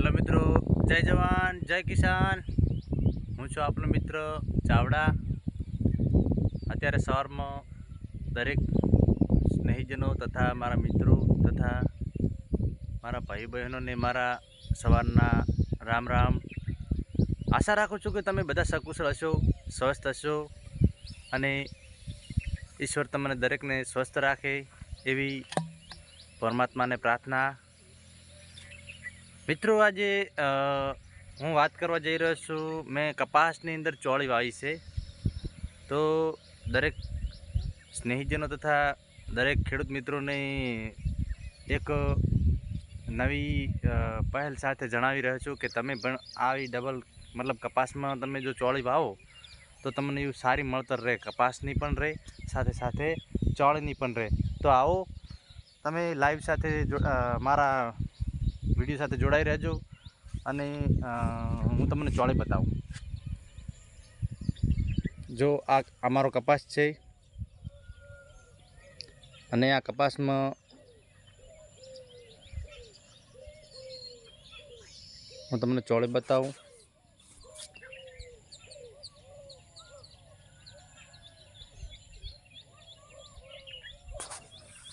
Hello मित्रों, जय जवान जय किसान। हूँ छुं आपनो मित्र चावड़ा। अत्यारे सवारमां दरेक स्नेहीजनों तथा मारा मित्रों तथा मारा भाई बहनों ने मारा सवारना राम राम। आशा राखुं छुं के तमे बधा सकुशल हशो, स्वस्थ हशो अने ईश्वर तमने दरेकने स्वस्थ राखे एवी परमात्मा ने प्रार्थना। मित्रों, आज हूँ बात करवा जई रह्यो छुं। मैं कपासनी अंदर चोળી वावी छे, तो दरेक स्नेहीजनों तथा दरेक खेडूत मित्रों ने एक नवी पहल साथे जणावी रह्यो छुं के तमे पण आवी डबल मतलब कपासमां तमे जो चोળી वावो तो तमने एवी सारी मळतर रहे, कपासनी पण रहे साथे साथे चोळीनी पण रहे। तो आओ तमे लाइव साथे मारा विडियो साथे जोड़ाई रहेजो अने हूँ तमने चोળી बताऊँ। जो आ अमारो कपास छे अने आ कपासमां हूँ तमने चोળી बताऊँ।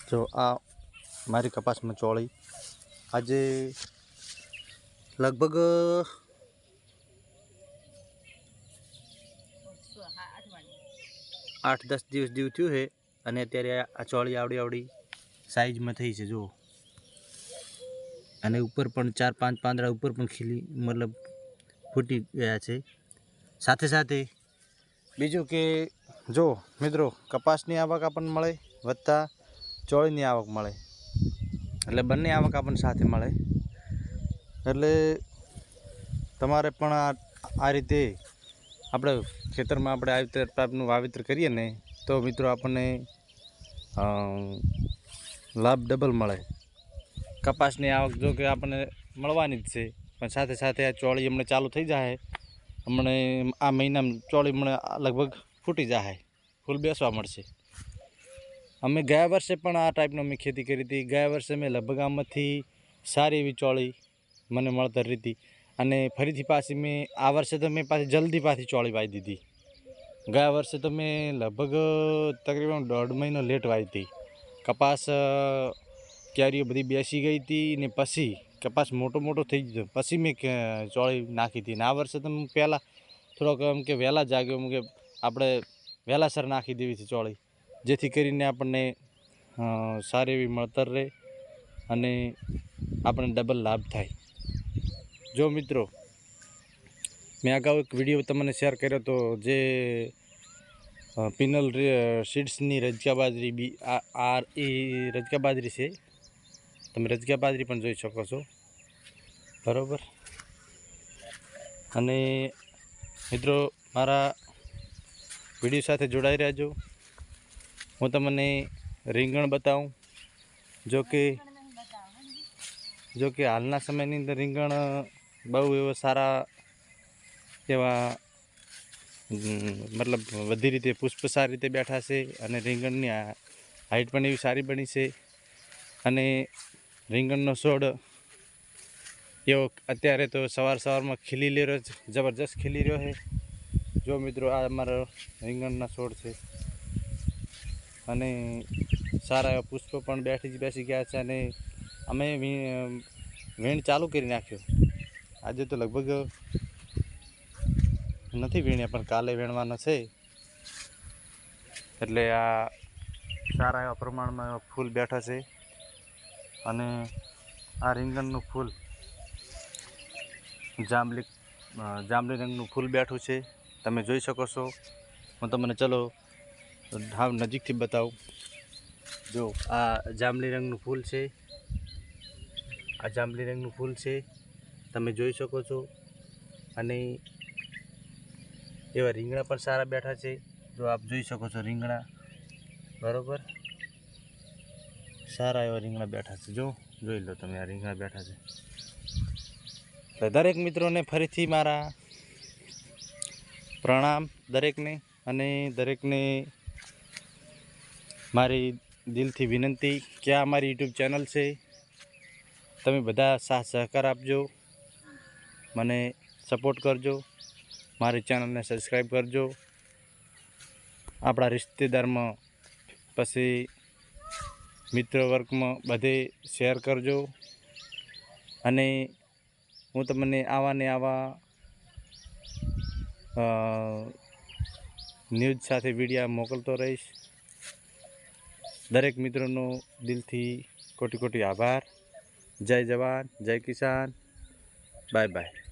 जो आ मारी कपासमां चोળી आजे लगभग 8-10 दिवस जेवुं थयुं है अने अत्यारे आ चोળી आवड़ी आवड़ी साइज में थई छे। जो अने ऊपर पण 4-5 પાંદડા ऊपर पण खिली मतलब फूटी गया छे। साथे साथे बीजું के जो मित्रों कपासनी आवक आपने मळे वत्ता चोळीनी आवक मळे એટલે બંને આવક આપણને સાથે મળે। એટલે તમારે પણ આ રીતે આપણે ખેતરમાં આપણે આ રીતે ટાઈપનું વાવેતર કરીએ ને તો મિત્રો આપણને લાભ ડબલ મળે। કપાસની આવક જો કે આપણને મળવાની જ છે, પણ સાથે સાથે આ ચોળી હમણાં ચાલુ થઈ જાય। હમણે આ મહિનામાં ચોળી હમણાં લગભગ ફૂટી જાય, ફૂલ બેસવા મળશે। અમે ગયા વર્ષે પણ આ ટાઈપનો મેં ખેતી કરી હતી। ગયા વર્ષે મેં લગભગ આમાંથી સારી એવી ચોળી મને મળતર રહી હતી અને ફરીથી પાછી મેં આ વર્ષે તો મેં પાછી જલ્દી પાછી ચોળી વાવી દીધી। ગયા વર્ષે તો મેં લગભગ તકરીબન 1.5 મહિનો લેટ વાવી હતી। કપાસ ક્યારીઓ બધી બેસી ગઈ હતી ને પછી કપાસ મોટો મોટો થઈ ગયો પછી મેં ચોળી નાખી હતી। ને આ વર્ષે તો હું પહેલાં થોડોક એમ કે વહેલા જાગ્યો એમ કે આપણે વહેલાસર નાખી દેવી છે ચોળી, જેથી કરીને આપણને સારી એવી મળતર રહે અને આપણને ડબલ લાભ થાય। જો મિત્રો મેં અગાઉ એક વિડીયો તમને શેર કર્યો હતો જે પિનલ સીડ્સની રજકા બાજરી બી આ એ રજકા બાજરી છે, તમે રજકા બાજરી પણ જોઈ શકો છો બરાબર। અને મિત્રો મારા વિડીયો સાથે જોડાઈ રહેજો। હું તમને રીંગણ બતાવું। જો કે હાલના સમયની અંદર રીંગણ બહુ એવા સારા એવા મતલબ બધી રીતે પુષ્પ સારી રીતે બેઠા છે અને રીંગણની હાઈટ પણ એવી સારી બની છે અને રીંગણનો છોડ એવો અત્યારે તો સવારમાં ખીલી રહ્યો છે, જબરજસ્ત ખીલી રહ્યો છે। જો મિત્રો આ અમારો રીંગણના છોડ છે અને સારા એવા પુષ્પ પણ બેસી ગયા છે અને અમે વીણ ચાલુ કરી નાખ્યો। આજે તો લગભગ નથી વીણ્યા પણ કાલે વીણવાનો છે। એટલે આ સારા એવા પ્રમાણમાં ફૂલ બેઠા છે અને આ રીંગણનું ફૂલ જાંબલી રંગનું ફૂલ બેઠું છે, તમે જોઈ શકો છો। હું તમને ચલો હાવ નજીકથી બતાવું। જો આ જાંબલી રંગનું ફૂલ છે, આ જાંબલી રંગનું ફૂલ છે, તમે જોઈ શકો છો। અને એવા રીંગણા પણ સારા બેઠા છે, જો આપ જોઈ શકો છો રીંગણા બરાબર સારા એવા રીંગણા બેઠા છે। જો જોઈ લો તમે આ રીંગણા બેઠા છે। તો દરેક મિત્રોને ફરીથી મારા પ્રણામ દરેકને અને દરેકને મારી દિલથી વિનંતી કે આ મારી યુટ્યુબ ચેનલ છે, તમે બધા સાથ સહકાર આપજો મને સપોર્ટ કરજો, મારી ચેનલને સબસ્ક્રાઈબ કરજો, આપણા રિશ્તેદારમાં પછી મિત્ર વર્ગમાં બધે શેર કરજો અને હું તમને આવા ને આવા ન્યૂઝ સાથે વિડીયો મોકલતો રહીશ. દરેક મિત્રોનો દિલથી કોટી કોટી આભાર. જય જવાન, જય કિસાન. Bye bye.